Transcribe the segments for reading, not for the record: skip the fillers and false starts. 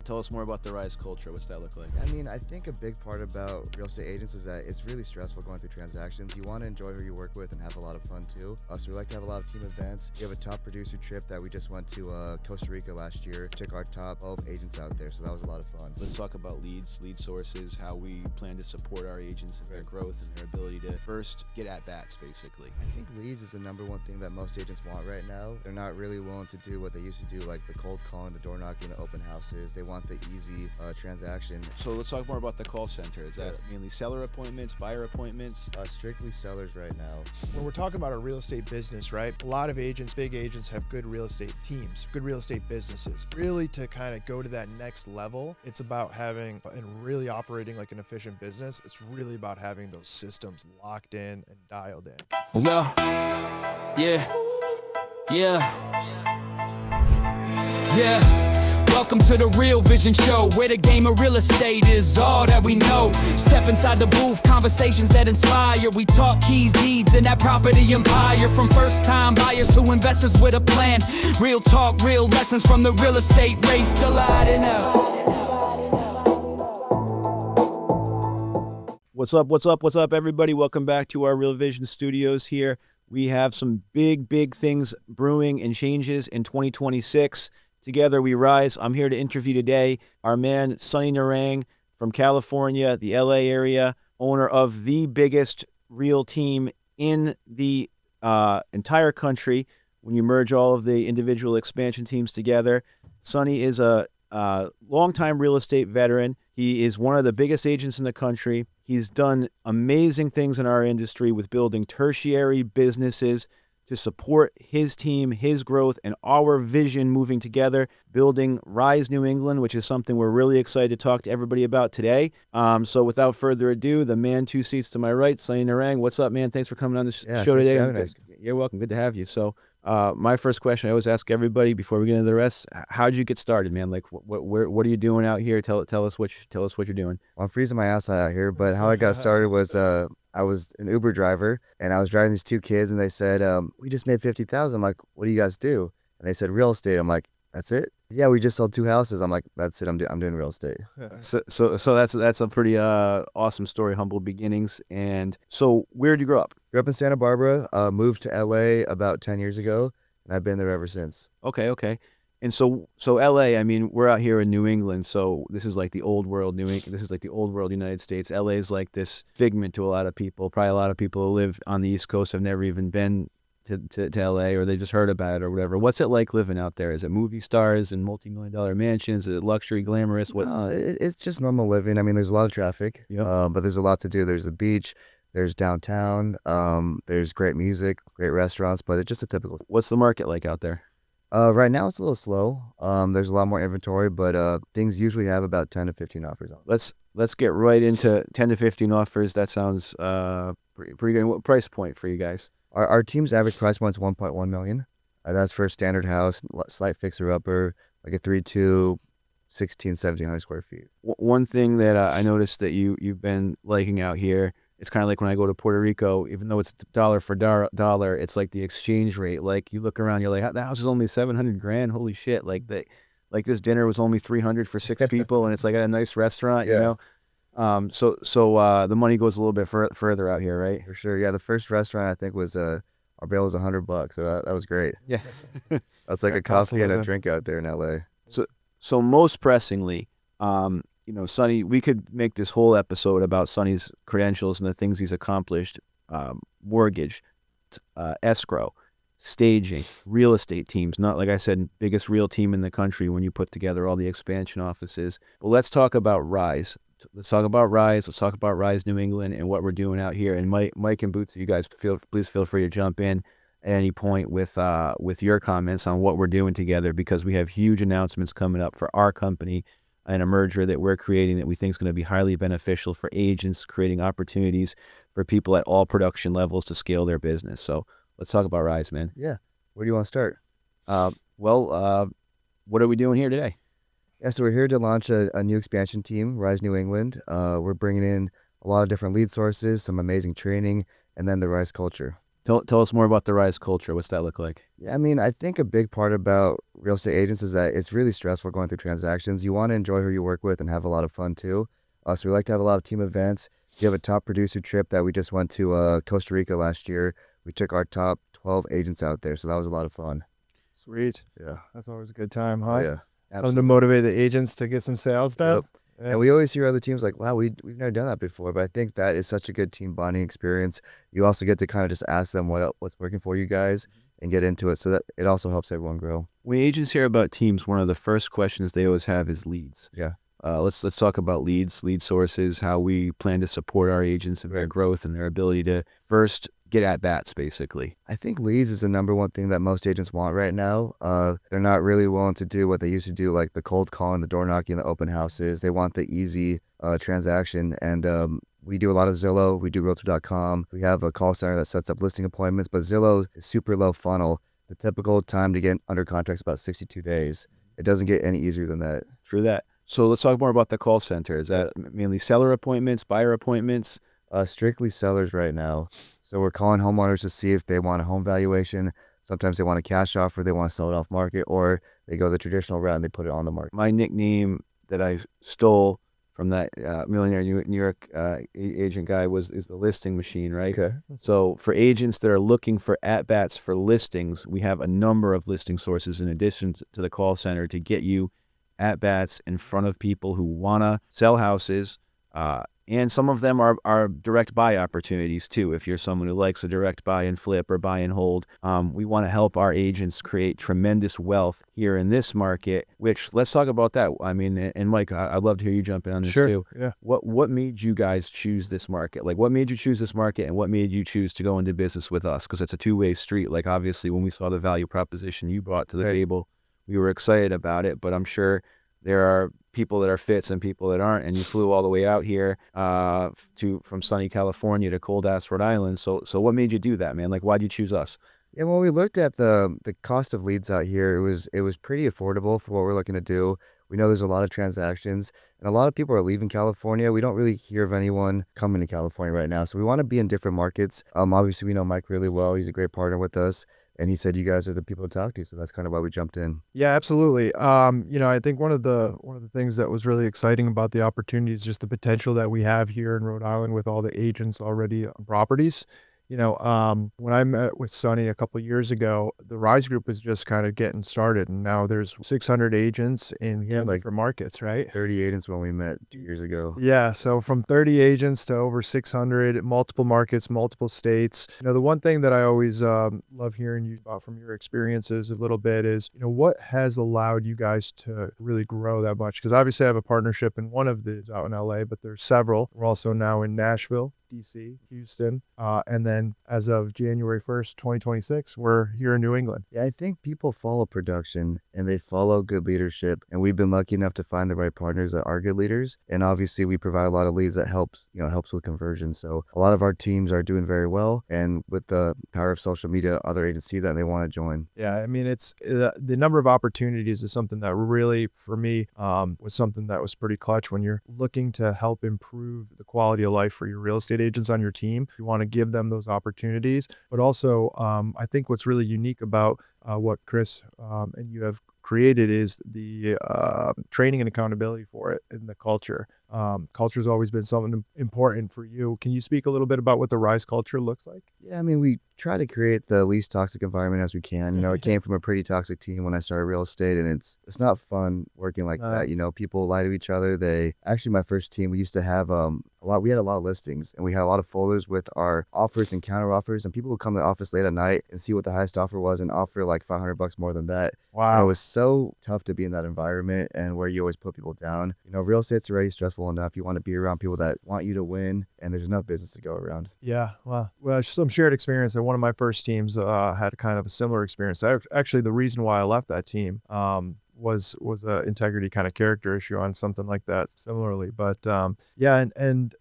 Tell us more about the Rise culture. What's that look like? I mean, I think a big part about real estate agents is that it's really stressful going through transactions. You want to enjoy who you work with and have a lot of fun too. So we like to have a lot of team events. We have a top producer trip that we just went to Costa Rica last year. Took our top 12 agents out there, so that was a lot of fun. Let's talk about lead sources, how we plan to support our agents and their growth and their ability to first get at bats, basically. I think leads is the number one thing that most agents want right now. They're not really willing to do what they used to do, like the cold calling, the door knocking, the open houses. They want the easy transaction. So let's talk more about the call center. Is that mainly seller appointments, buyer appointments? Strictly sellers right now. When we're talking about a real estate business, right? A lot of agents, big agents, have good real estate teams, good real estate businesses. Really, to kind of go to that next level, it's about having and really operating like an efficient business. It's really about having those systems locked in and dialed in. Well, yeah. Welcome to the Real Vision Show, where the game of real estate is all that we know. Step inside the booth, conversations that inspire. We talk keys, deeds, and that property empire. From first-time buyers to investors with a plan. Real talk, real lessons from the real estate race. Delighting out. What's up, everybody? Welcome back to our Real Vision Studios here. We have some big things brewing and changes in 2026. Together we rise. I'm here to interview today our man, Sunny Narang from California, the LA area, owner of the biggest real team in the entire country. When you merge all of the individual expansion teams together, Sunny is a longtime real estate veteran. He is one of the biggest agents in the country. He's done amazing things in our industry with building tertiary businesses to support his team, his growth, and our vision moving together, building Rise New England, which is something we're really excited to talk to everybody about today. So without further ado, the man 2 seats to my right, Sunny Narang. What's up, man? Thanks for coming on the show today. You're welcome. Good to have you. So my first question I always ask everybody before we get into the rest: how'd you get started, man? Like, what are you doing out here? Tell us what you're doing. Well, I'm freezing my ass out here, but how I got started was I was an Uber driver, and I was driving these 2 kids, and they said, we just made $50,000. I'm like, what do you guys do? And they said, real estate. I'm like, that's it? Yeah, we just sold 2 houses. I'm like, that's it. I'm doing real estate. So that's a pretty awesome story, humble beginnings. And so where did you grow up? Grew up in Santa Barbara, moved to LA about 10 years ago, and I've been there ever since. Okay. And so LA, I mean, we're out here in New England, so this is like the old world New England. This is like the old world United States. LA is like this figment to a lot of people. Probably a lot of people who live on the East Coast have never even been to LA, or they just heard about it or whatever. What's it like living out there? Is it movie stars and multi-million-dollar mansions? Is it luxury, glamorous? What? No, it's just normal living. I mean, there's a lot of traffic, but there's a lot to do. There's the beach. There's downtown. There's great music, great restaurants, but it's just a typical. What's the market like out there? Right now it's a little slow. There's a lot more inventory, but things usually have about 10 to 15 offers on. Let's get right into 10 to 15 offers. That sounds pretty good. What price point for you guys? Our team's average price point is $1.1 million. That's for a standard house, slight fixer-upper, like a 3-2, 1,700 square feet. One thing that I noticed that you've been liking out here, it's kind of like when I go to Puerto Rico, even though it's dollar for dollar, it's like the exchange rate. Like you look around, you're like, the house is only $700,000. Holy shit! Like this dinner was only $300 for 6 people, and it's like at a nice restaurant, you know. So the money goes a little bit further out here, right? For sure. Yeah, the first restaurant I think was our bill was $100, so that was great. Yeah, that's like a coffee and a drink out there in LA. So most pressingly, Sunny, we could make this whole episode about Sunny's credentials and the things he's accomplished: mortgage, escrow, staging, real estate teams. Not, like I said, biggest real team in the country when you put together all the expansion offices. But let's talk about Rise. Let's talk about Rise. Let's talk about Rise New England and what we're doing out here. And Mike and Boots, you guys please feel free to jump in at any point with your comments on what we're doing together, because we have huge announcements coming up for our company and a merger that we're creating that we think is going to be highly beneficial for agents, creating opportunities for people at all production levels to scale their business. So let's talk about Rise, man. Yeah. Where do you want to start? What are we doing here today? Yeah, so we're here to launch a new expansion team, Rise New England. We're bringing in a lot of different lead sources, some amazing training, and then the Rise culture. Tell us more about the Rise culture. What's that look like? Yeah, I mean, I think a big part about real estate agents is that it's really stressful going through transactions. You want to enjoy who you work with and have a lot of fun too. So we like to have a lot of team events. We have a top producer trip that we just went to Costa Rica last year. We took our top 12 agents out there, so that was a lot of fun. Sweet. Yeah. That's always a good time, huh? Oh, yeah. Something to motivate the agents to get some sales done. Yep. Yeah. And we always hear other teams like, wow, we've never done that before. But I think that is such a good team bonding experience. You also get to kind of just ask them what's working for you guys and get into it. So that it also helps everyone grow. When agents hear about teams, one of the first questions they always have is leads. Yeah. Let's talk about lead sources, how we plan to support our agents in their growth and their ability to first get at bats, basically. I think leads is the number one thing that most agents want right now. They're not really willing to do what they used to do, like the cold calling, the door knocking, the open houses. They want the easy transaction. And we do a lot of Zillow. We do Realtor.com. We have a call center that sets up listing appointments, but Zillow is super low funnel. The typical time to get under contract is about 62 days. It doesn't get any easier than that. True that. So let's talk more about the call center. Is that mainly seller appointments, buyer appointments? Strictly sellers right now. So we're calling homeowners to see if they want a home valuation. Sometimes they want a cash offer, they want to sell it off market, or they go the traditional route and they put it on the market. My nickname that I stole from that millionaire New York agent guy is the listing machine, right? Okay. So for agents that are looking for at-bats for listings, we have a number of listing sources in addition to the call center to get you at-bats in front of people who want to sell houses. And some of them are direct buy opportunities too. If you're someone who likes a direct buy and flip or buy and hold, we want to help our agents create tremendous wealth here in this market, which let's talk about that. I mean, and Mike, I'd love to hear you jump in on this too. Yeah. What made you guys choose this market? Like what made you choose this market and what made you choose to go into business with us? Because it's a two-way street. Like obviously when we saw the value proposition you brought to the table, we were excited about it, but I'm sure there are people that are fits and people that aren't, and you flew all the way out here from sunny California to cold ass Rhode Island. So what made you do that, man? Like, why'd you choose us? Yeah, when we looked at the cost of leads out here, it was pretty affordable for what we're looking to do. We know there's a lot of transactions, and a lot of people are leaving California. We don't really hear of anyone coming to California right now, so we want to be in different markets. Obviously, we know Mike really well. He's a great partner with us. And he said you guys are the people to talk to, so that's kind of why we jumped in. Yeah, absolutely. I think one of the things that was really exciting about the opportunity is just the potential that we have here in Rhode Island with all the agents already on properties. When I met with Sunny a couple of years ago, the Rise Group was just kind of getting started, and now there's 600 agents in different markets, right? 30 agents when we met 2 years ago. Yeah, so from 30 agents to over 600, multiple markets, multiple states. The one thing that I always love hearing you about from your experiences a little bit is, what has allowed you guys to really grow that much? Because obviously I have a partnership in one of these out in LA, but there's several. We're also now in Nashville, DC, Houston, and then as of January 1st, 2026, we're here in New England. Yeah, I think people follow production and they follow good leadership, and we've been lucky enough to find the right partners that are good leaders, and obviously we provide a lot of leads that helps with conversion. So a lot of our teams are doing very well, and with the power of social media, other agents see that and they want to join. Yeah, I mean, it's the number of opportunities is something that really, for me, was something that was pretty clutch when you're looking to help improve the quality of life for your real estate agents on your team. You want to give them those opportunities, but also I think what's really unique about what Chris and you have created is the training and accountability for it in the culture. Culture has always been something important for you. Can you speak a little bit about what the Rise culture looks like? Yeah, I mean, we try to create the least toxic environment as we can. It came from a pretty toxic team when I started real estate, and it's not fun working like that. People lie to each other. Actually, my first team, we used to have we had a lot of listings, and we had a lot of folders with our offers and counter offers, and people would come to the office late at night and see what the highest offer was and offer like $500 more than that. Wow. And it was so tough to be in that environment and where you always put people down. Real estate's already stressful enough. You want to be around people that want you to win, and there's enough business to go around. Yeah, well, some shared experience. And one of my first teams had kind of a similar experience. Actually, the reason why I left that team was a integrity kind of character issue on something like that similarly. But and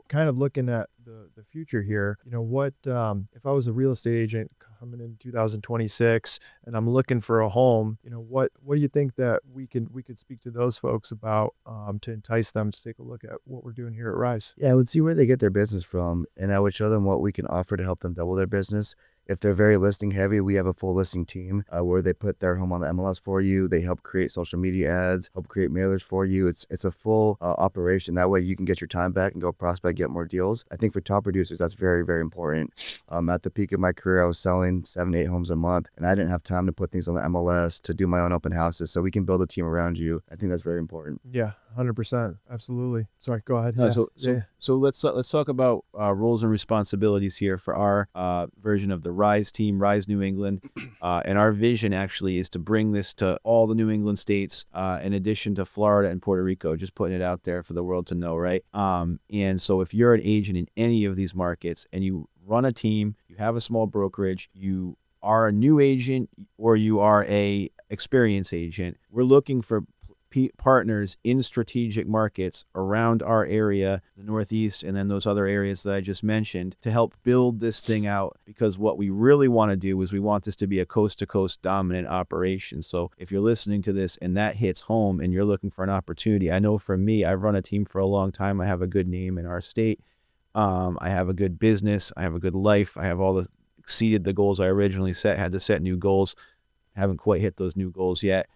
kind of looking at the future here, what if I was a real estate agent coming in 2026 and I'm looking for a home, what do you think that we could speak to those folks about to entice them to take a look at what we're doing here at Rise? Yeah, I would see where they get their business from, and I would show them what we can offer to help them double their business. If they're very listing heavy, we have a full listing team where they put their home on the MLS for you. They help create social media ads, help create mailers for you. It's a full operation. That way you can get your time back and go prospect, get more deals. I think for top producers, that's very, very important. At the peak of my career, I was selling 7 to 8 homes a month, and I didn't have time to put things on the MLS, to do my own open houses. So we can build a team around you. I think that's very important. Yeah, 100%. Absolutely. Sorry, go ahead. No, Yeah. so let's talk about roles and responsibilities here for our version of the Rise team, Rise New England, and our vision actually is to bring this to all the New England states, in addition to Florida and Puerto Rico. Just putting it out there for the world to know, right? And so if you're an agent in any of these markets and you run a team, you have a small brokerage, you are a new agent or you are a experienced agent, we're looking for partners in strategic markets around our area, the Northeast, and then those other areas that I just mentioned, to help build this thing out. Because what we really want to do is we want this to be a coast-to-coast dominant operation. So if you're listening to this and that hits home and you're looking for an opportunity, I know for me, I've run a team for a long time. I have a good name in our state. I have a good business. I have a good life. I have exceeded the goals I originally set, had to set new goals. Haven't quite hit those new goals yet.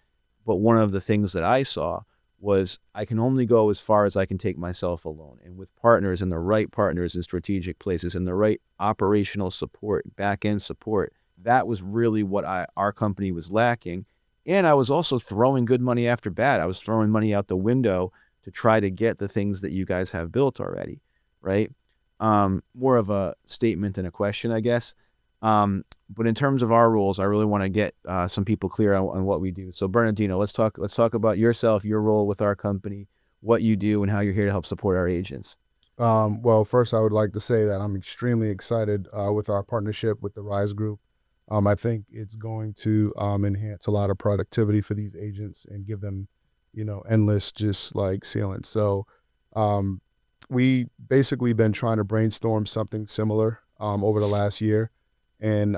But one of the things that I saw was I can only go as far as I can take myself alone. And with partners and the right partners in strategic places and the right operational support, back-end support, that was really what our company was lacking. And I was also throwing good money after bad. I was throwing money out the window to try to get the things that you guys have built already, right? More of a statement than a question, I guess. But in terms of our rules, I really want to get some people clear on what we do. So Bernardino, let's talk about yourself, your role with our company, what you do, and how you're here to help support our agents. Well, first, I would like to say that I'm extremely excited with our partnership with the Rise Group. I think it's going to enhance a lot of productivity for these agents and give them, endless just like ceilings. So we basically been trying to brainstorm something similar over the last year. And,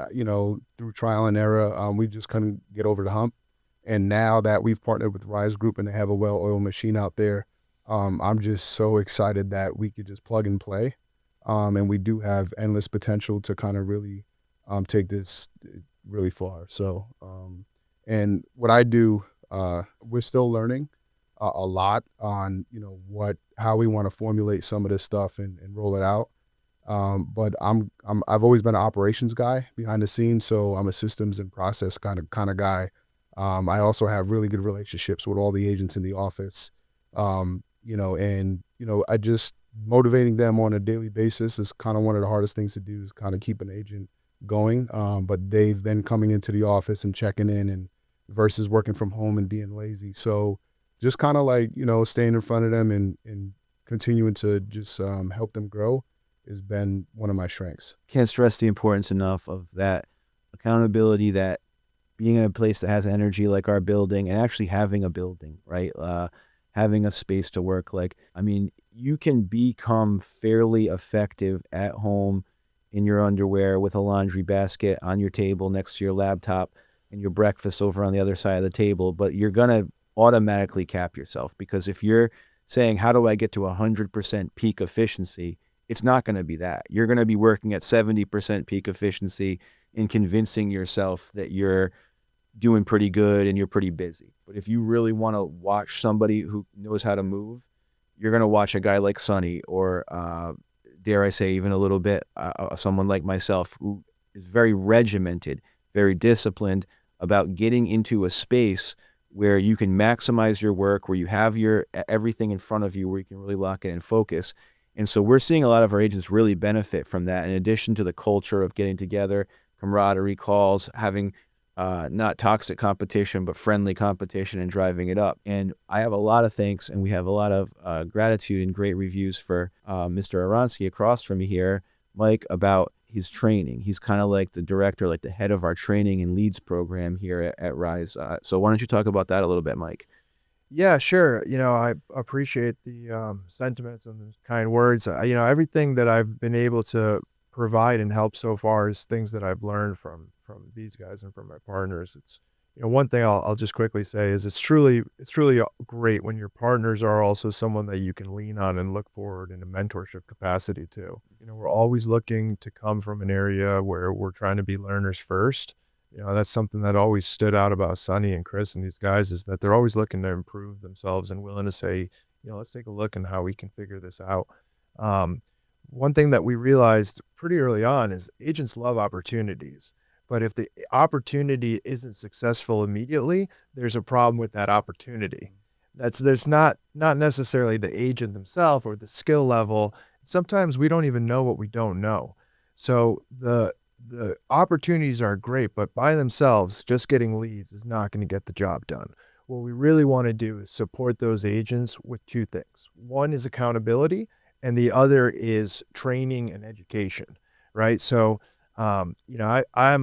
through trial and error, we just couldn't get over the hump. And now that we've partnered with Rise Group and they have a well-oiled machine out there, I'm just so excited that we could just plug and play. And we do have endless potential to kind of really take this really far. So, and what I do, we're still learning a lot on, how we want to formulate some of this stuff and roll it out. But I've always been an operations guy behind the scenes, so I'm a systems and process kind of guy. I also have really good relationships with all the agents in the office, I just motivating them on a daily basis is kind of one of the hardest things to do, is kind of keep an agent going. But they've been coming into the office and checking in, and versus working from home and being lazy. So just kind of like, staying in front of them and continuing to just help them grow has been one of my strengths. Can't stress the importance enough of that accountability, that being in a place that has energy like our building, and actually having a building, right? Having a space to work. You can become fairly effective at home in your underwear with a laundry basket on your table next to your laptop and your breakfast over on the other side of the table, but you're going to automatically cap yourself, because if you're saying, how do I get to 100% peak efficiency? It's not going to be that. You're going to be working at 70% peak efficiency and convincing yourself that you're doing pretty good and you're pretty busy. But if you really want to watch somebody who knows how to move, you're going to watch a guy like Sunny, or dare I say even a little bit, someone like myself, who is very regimented, very disciplined about getting into a space where you can maximize your work, where you have your everything in front of you, where you can really lock in and focus. And so we're seeing a lot of our agents really benefit from that, in addition to the culture of getting together, camaraderie calls, having not toxic competition, but friendly competition, and driving it up. And I have a lot of thanks, and we have a lot of gratitude and great reviews for Mr. Aransky across from me here, Mike, about his training. He's kind of like the director, like the head of our training and leads program here at Rise. So why don't you talk about that a little bit, Mike? Yeah, sure. I appreciate the sentiments and the kind words. Everything that I've been able to provide and help so far is things that I've learned from these guys and from my partners. It's, one thing I'll just quickly say is it's truly great when your partners are also someone that you can lean on and look forward in a mentorship capacity to. We're always looking to come from an area where we're trying to be learners first. That's something that always stood out about Sunny and Chris and these guys is that they're always looking to improve themselves and willing to say, let's take a look and how we can figure this out. Um, One thing that we realized pretty early on is agents love opportunities. But if the opportunity isn't successful immediately, there's a problem with that opportunity. There's not necessarily the agent themselves or the skill level. Sometimes we don't even know what we don't know. So the opportunities are great, but by themselves, just getting leads is not going to get the job done. What we really want to do is support those agents with two things. One is accountability, and the other is training and education, right? So, I'm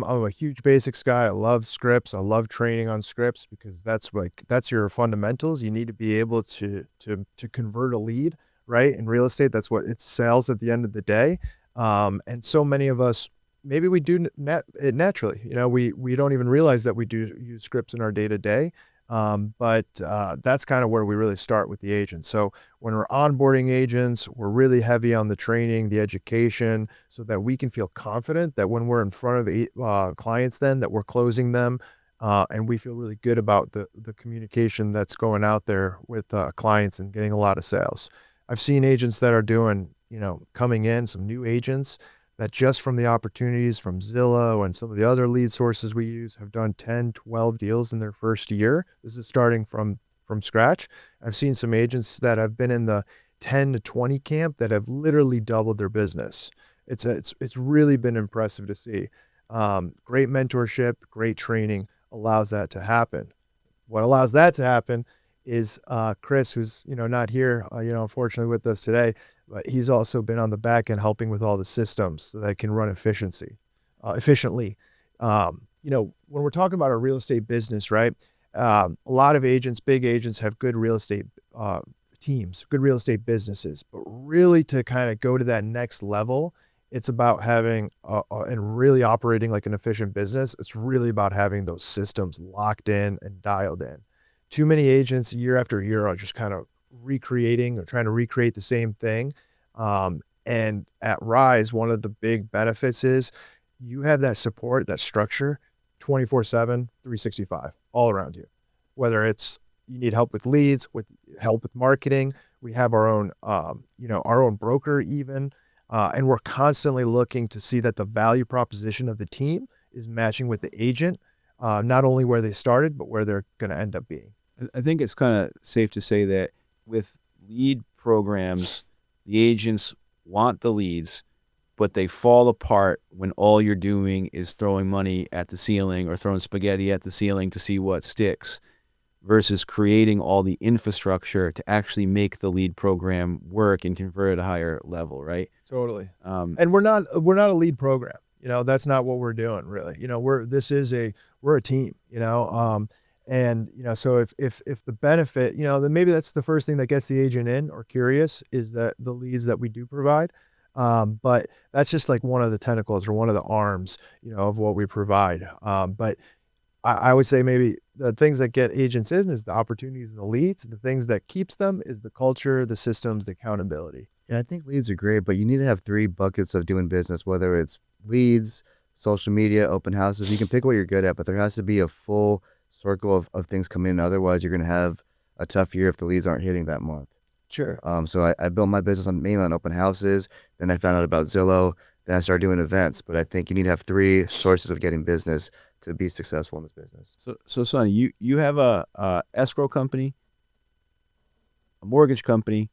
a huge basics guy. I love scripts. I love training on scripts because that's your fundamentals. You need to be able to convert a lead, right? In real estate, that's what it's sales at the end of the day. And so many of us, maybe we do it naturally. We don't even realize that we do use scripts in our day to day. But that's kind of where we really start with the agents. So when we're onboarding agents, we're really heavy on the training, the education, so that we can feel confident that when we're in front of clients, then that we're closing them, and we feel really good about the communication that's going out there with clients and getting a lot of sales. I've seen agents that are doing, coming in, some new agents that just from the opportunities from Zillow and some of the other lead sources we use have done 10, 12 deals in their first year. This is starting from scratch. I've seen some agents that have been in the 10 to 20 camp that have literally doubled their business. It's really been impressive to see. Great mentorship, great training allows that to happen. What allows that to happen is Chris, who's not here, unfortunately with us today, but he's also been on the back end helping with all the systems so that it can run efficiently. When we're talking about a real estate business, right? A lot of agents, big agents, have good real estate teams, good real estate businesses, but really to kind of go to that next level, it's about having and really operating like an efficient business. It's really about having those systems locked in and dialed in. Too many agents year after year are just kind of recreating or trying to recreate the same thing. And at Rise, one of the big benefits is you have that support, that structure 24/7, 365 all around you. Whether it's you need help with leads, with help with marketing, we have our own, our own broker even. And we're constantly looking to see that the value proposition of the team is matching with the agent, not only where they started, but where they're going to end up being. I think it's kind of safe to say that with lead programs, the agents want the leads, but they fall apart when all you're doing is throwing money at the ceiling or throwing spaghetti at the ceiling to see what sticks, versus creating all the infrastructure to actually make the lead program work and convert at a higher level, right? Totally. And we're not a lead program. That's not what we're doing really. We're a team, and so if the benefit, then maybe that's the first thing that gets the agent in or curious is that the leads that we do provide. But that's just like one of the tentacles or one of the arms, of what we provide. But I would say maybe the things that get agents in is the opportunities and the leads. The things that keeps them is the culture, the systems, the accountability. Yeah, I think leads are great, but you need to have three buckets of doing business, whether it's leads, social media, open houses. You can pick what you're good at, but there has to be a full circle of things coming in. Otherwise, you're going to have a tough year if the leads aren't hitting that month. Sure. So I built my business mainly on open houses. Then I found out about Zillow. Then I started doing events. But I think you need to have three sources of getting business to be successful in this business. So Sonny, you have a escrow company, a mortgage company,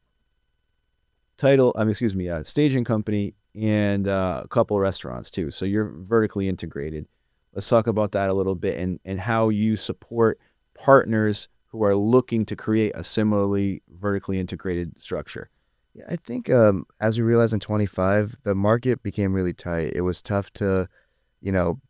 a staging company, and a couple of restaurants too. So you're vertically integrated. Let's talk about that a little bit and how you support partners who are looking to create a similarly vertically integrated structure. Yeah, I think as we realized in 25, the market became really tight. It was tough to,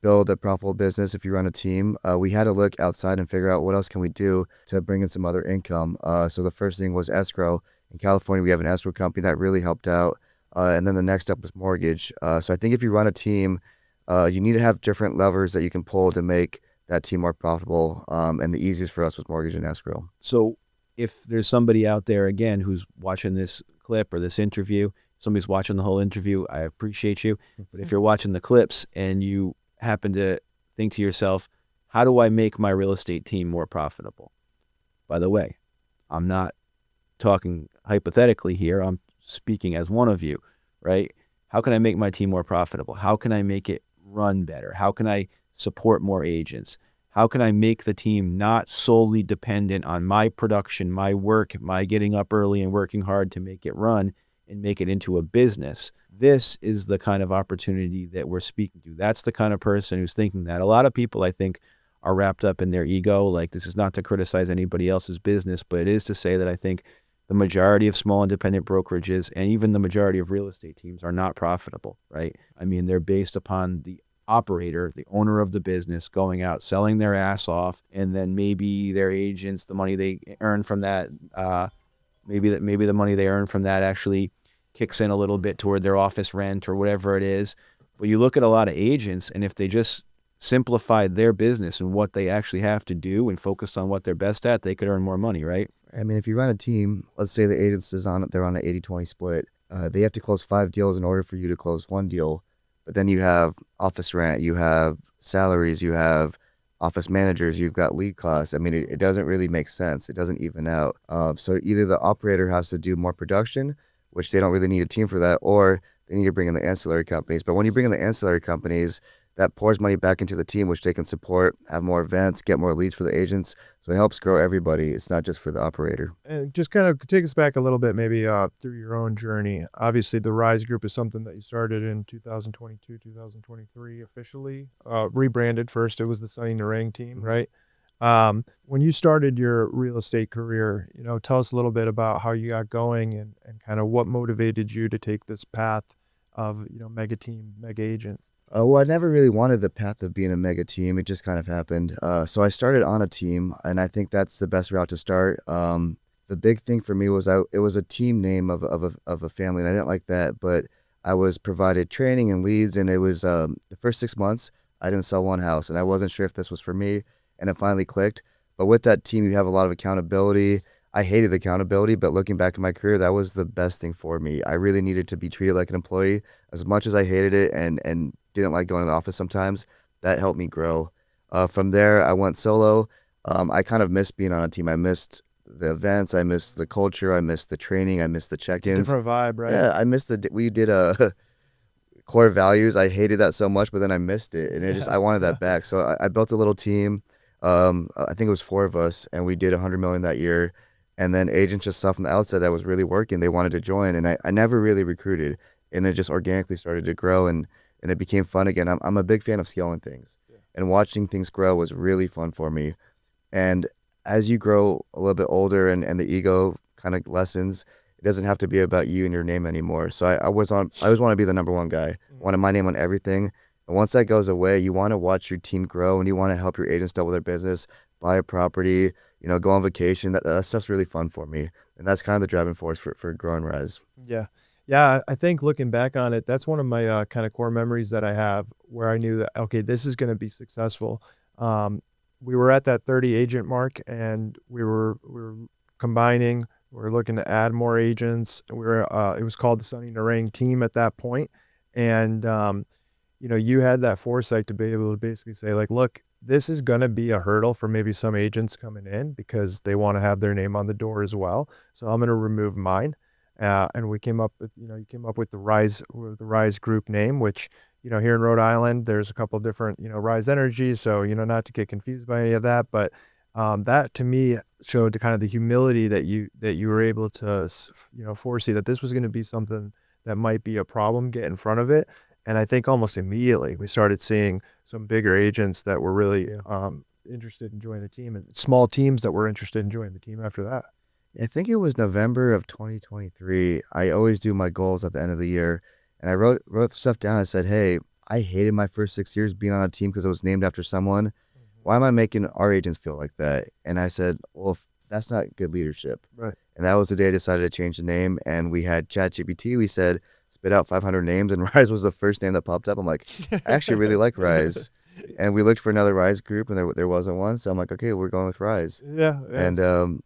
build a profitable business if you run a team. We had to look outside and figure out what else can we do to bring in some other income. So the first thing was escrow. In California, we have an escrow company that really helped out. And then the next step was mortgage. So I think if you run a team, you need to have different levers that you can pull to make that team more profitable. And the easiest for us was mortgage and escrow. So if there's somebody out there, again, who's watching this clip or this interview somebody's watching the whole interview, I appreciate you. But if you're watching the clips and you happen to think to yourself, how do I make my real estate team more profitable? By the way, I'm not talking hypothetically here. I'm speaking as one of you, right? How can I make my team more profitable? How can I make it run better? How can I support more agents? How can I make the team not solely dependent on my production, my work, my getting up early and working hard to make it run and make it into a business? This is the kind of opportunity that we're speaking to. That's the kind of person who's thinking that. A lot of people, I think, are wrapped up in their ego. Like, this is not to criticize anybody else's business, but it is to say that I think the majority of small independent brokerages and even the majority of real estate teams are not profitable, right? I mean, they're based upon the operator, the owner of the business, going out, selling their ass off, and then maybe their agents, the money they earn from that, maybe the money they earn from that actually kicks in a little bit toward their office rent or whatever it is. But you look at a lot of agents, and if they just simplified their business and what they actually have to do and focused on what they're best at, they could earn more money, right? I mean, if you run a team, let's say the agents they're on an 80-20 split. They have to close 5 deals in order for you to close 1 deal. But then you have office rent, you have salaries, you have office managers, you've got lead costs. I mean, it doesn't really make sense. It doesn't even out. So either the operator has to do more production, which they don't really need a team for that, or they need to bring in the ancillary companies. But when you bring in the ancillary companies, that pours money back into the team, which they can support, have more events, get more leads for the agents. So it helps grow everybody. It's not just for the operator. And just kind of take us back a little bit, maybe through your own journey. Obviously, the Rise Group is something that you started in 2022, 2023, officially rebranded. First, it was the Sunny Narang team, right? When you started your real estate career, tell us a little bit about how you got going and kind of what motivated you to take this path of, mega team, mega agent. Well, I never really wanted the path of being a mega team. It just kind of happened. So I started on a team, and I think that's the best route to start. The big thing for me was it was a team name of a family, and I didn't like that. But I was provided training and leads, and it was the first 6 months I didn't sell one house, and I wasn't sure if this was for me. And it finally clicked. But with that team, you have a lot of accountability. I hated accountability, but looking back in my career, that was the best thing for me. I really needed to be treated like an employee. As much as I hated it and didn't like going to the office sometimes, that helped me grow. From there, I went solo. I kind of missed being on a team. I missed the events. I missed the culture. I missed the training. I missed the check-ins. Different vibe, right? Yeah, I missed we did a core values. I hated that so much, but then I missed it. And I wanted that back. So I built a little team. I think it was 4 of us, and we did 100 million that year. And then agents just saw from the outset that was really working. They wanted to join, and I never really recruited, and it just organically started to grow, and it became fun again. I'm a big fan of scaling things, and watching things grow was really fun for me. And as you grow a little bit older and the ego kind of lessens, it doesn't have to be about you and your name anymore. So I always want to be the number one guy. I wanted my name on everything. And once that goes away, you want to watch your team grow, and you want to help your agents double their business, buy a property, go on vacation. That stuff's really fun for me. And that's kind of the driving force for growing Rise. Yeah. Yeah, I think looking back on it, that's one of my kind of core memories that I have, where I knew that, okay, this is going to be successful. We were at that 30 agent mark, and we were combining. We were looking to add more agents. It was called the Sunny Narang team at that point. And, you had that foresight to be able to basically say, like, look, this is going to be a hurdle for maybe some agents coming in because they want to have their name on the door as well. So I'm going to remove mine. And we came up with, you came up with the Rise Group name, which, here in Rhode Island, there's a couple of different, Rise Energies. So, not to get confused by any of that, but that to me showed the kind of the humility that you were able to, foresee that this was going to be something that might be a problem, get in front of it. And I think almost immediately we started seeing some bigger agents that were really interested in joining the team, and small teams that were interested in joining the team after that. I think it was November of 2023. I always do my goals at the end of the year. And I wrote stuff down. I said, hey, I hated my first 6 years being on a team because it was named after someone. Why am I making our agents feel like that? And I said, well, that's not good leadership. Right. And that was the day I decided to change the name. And we had ChatGPT. We said, spit out 500 names. And Rise was the first name that popped up. I'm like, I actually really like Rise. And we looked for another Rise group, and there wasn't one. So I'm like, okay, we're going with Rise. Yeah. And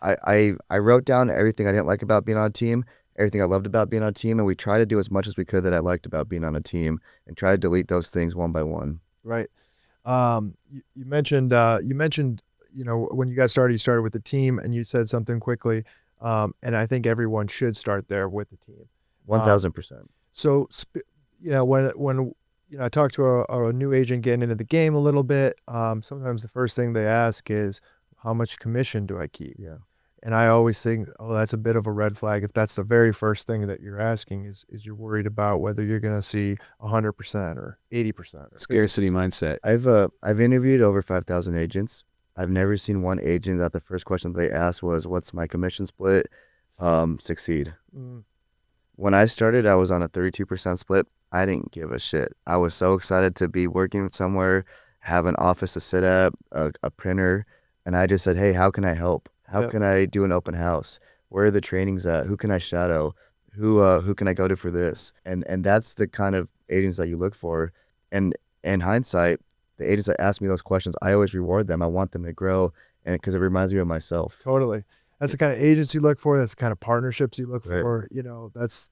I wrote down everything I didn't like about being on a team, everything I loved about being on a team, and we try to do as much as we could that I liked about being on a team, and try to delete those things one by one. Right. You mentioned when you guys started, you started with the team, and you said something quickly, and I think everyone should start there with the team. 1000%. So, when I talk to a new agent getting into the game a little bit, sometimes the first thing they ask is, how much commission do I keep? Yeah. And I always think, oh, that's a bit of a red flag. If that's the very first thing that you're asking is you're worried about whether you're going to see 100% or 80%. Or Scarcity mindset. I've interviewed over 5,000 agents. I've never seen one agent that the first question they asked was, "What's my commission split?" Succeed. Mm. When I started, I was on a 32% split. I didn't give a shit. I was so excited to be working somewhere, have an office to sit at, a printer, and I just said, "Hey, how can I help? How can I do an open house? Where are the trainings at? Who can I shadow? Who can I go to for this?" And that's the kind of agents that you look for. And in hindsight, the agents that ask me those questions, I always reward them. I want them to grow, and because it reminds me of myself. Totally. That's the kind of agents you look for. That's the kind of partnerships you look Right. for.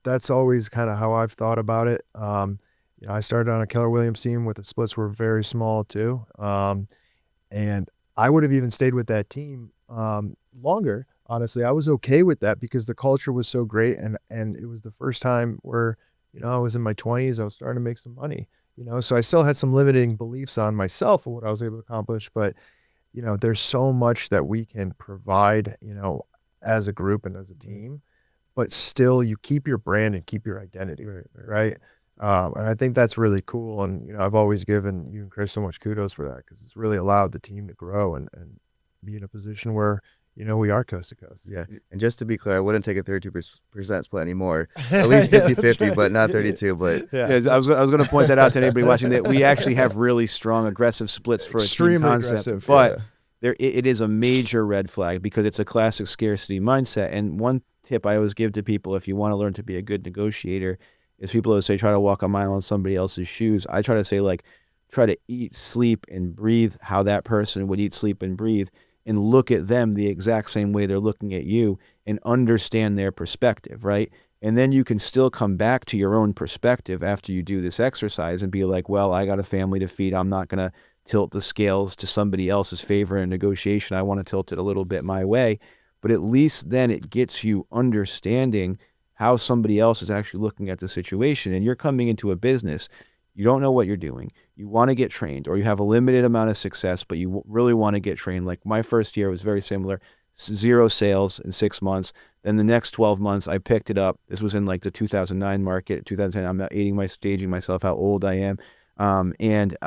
That's always kind of how I've thought about it. I started on a Keller Williams team with the splits were very small too. And I would have even stayed with that team longer. Honestly, I was okay with that because the culture was so great, and it was the first time where I was in my 20s. I was starting to make some money. So I still had some limiting beliefs on myself of what I was able to accomplish, but there's so much that we can provide, as a group and as a team, but still you keep your brand and keep your identity, right? And I think that's really cool. And, I've always given you and Chris so much kudos for that because it's really allowed the team to grow and be in a position where, we are coast to coast. Yeah. And just to be clear, I wouldn't take a 32% split anymore. At least 50-50, right. but not 32. But Yeah. Yeah, I was going to point that out to anybody watching that we actually have really strong, aggressive splits for a team Extremely concept. aggressive, But yeah. it is a major red flag because it's a classic scarcity mindset. And one tip I always give to people if you want to learn to be a good negotiator is people always say try to walk a mile in somebody else's shoes. I try to say try to eat, sleep, and breathe how that person would eat, sleep, and breathe, and look at them the exact same way they're looking at you and understand their perspective, right? And then you can still come back to your own perspective after you do this exercise and be like, well, I got a family to feed. I'm not going to tilt the scales to somebody else's favor in negotiation. I want to tilt it a little bit my way. But at least then it gets you understanding how somebody else is actually looking at the situation. And you're coming into a business. You don't know what you're doing. You want to get trained, or you have a limited amount of success, but you really want to get trained. Like my first year was very similar, 0 sales in 6 months. Then the next 12 months, I picked it up. This was in like the 2009 market, 2010. I'm not staging myself how old I am. And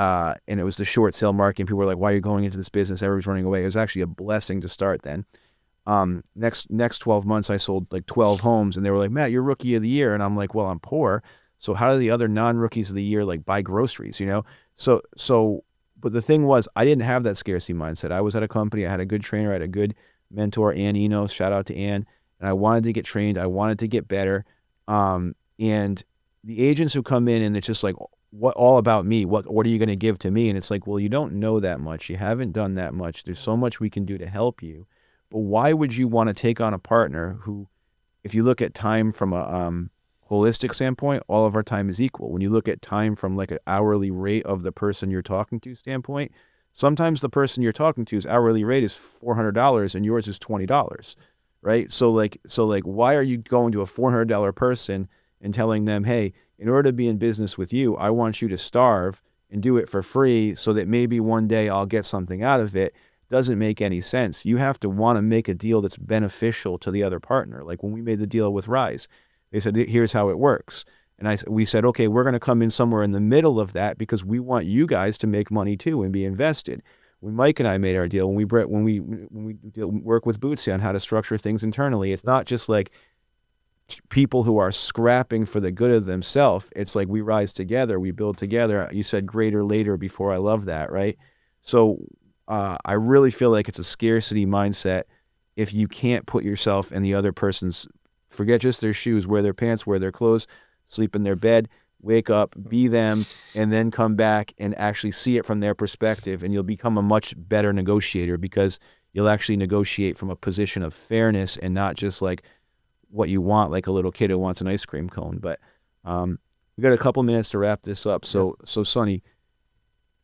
it was the short sale market. And people were like, why are you going into this business? Everybody's running away. It was actually a blessing to start then. Next 12 months, I sold like 12 homes, and they were like, Matt, you're rookie of the year. And I'm like, well, I'm poor. So how do the other non-rookies of the year like buy groceries, but the thing was, I didn't have that scarcity mindset. I was at a company, I had a good trainer, I had a good mentor, Ann Enos, shout out to Ann, and I wanted to get trained, I wanted to get better. And the agents who come in and it's just like, what all about me? What are you going to give to me? And it's like, well, you don't know that much. You haven't done that much. There's so much we can do to help you. But why would you want to take on a partner who, if you look at time from a holistic standpoint, all of our time is equal. When you look at time from like an hourly rate of the person you're talking to standpoint, sometimes the person you're talking to's hourly rate is $400 and yours is $20, right? So why are you going to a $400 person and telling them, hey, in order to be in business with you, I want you to starve and do it for free so that maybe one day I'll get something out of it? Doesn't make any sense. You have to want to make a deal that's beneficial to the other partner. Like when we made the deal with Rise, they said, here's how it works. And we said, okay, we're going to come in somewhere in the middle of that because we want you guys to make money too and be invested. When Mike and I made our deal, when we work with Bootsy on how to structure things internally, it's not just like people who are scrapping for the good of themselves. It's like we rise together, we build together. You said greater later before. I love that, right? So I really feel like it's a scarcity mindset. If you can't put yourself in the other person's, forget just their shoes, wear their pants, wear their clothes, sleep in their bed, wake up, be them, and then come back and actually see it from their perspective. And you'll become a much better negotiator because you'll actually negotiate from a position of fairness and not just like what you want, like a little kid who wants an ice cream cone. But we got a couple minutes to wrap this up. So Sonny,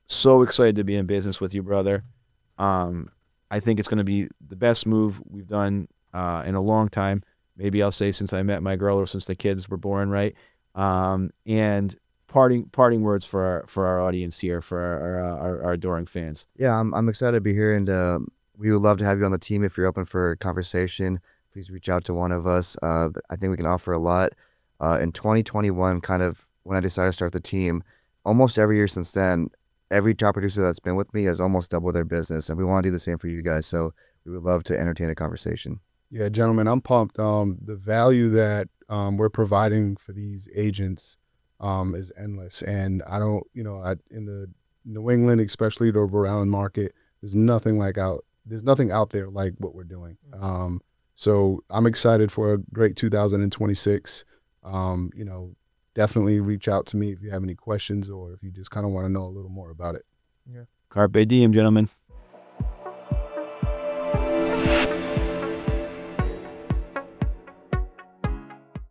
so excited to be in business with you, brother. I think it's going to be the best move we've done in a long time. Maybe I'll say since I met my girl or since the kids were born, right? And parting words for our audience here, for our adoring fans. Yeah, I'm excited to be here, and we would love to have you on the team. If you're open for conversation, please reach out to one of us. I think we can offer a lot. In 2021, kind of when I decided to start the team, almost every year since then, every top producer that's been with me has almost doubled their business, and we want to do the same for you guys. So we would love to entertain a conversation. Yeah, gentlemen, I'm pumped. The value that we're providing for these agents is endless. And I don't, in the New England, especially the Rhode Island market, there's nothing out there like what we're doing. So I'm excited for a great 2026. Definitely reach out to me if you have any questions or if you just kind of want to know a little more about it. Carpe diem, gentlemen.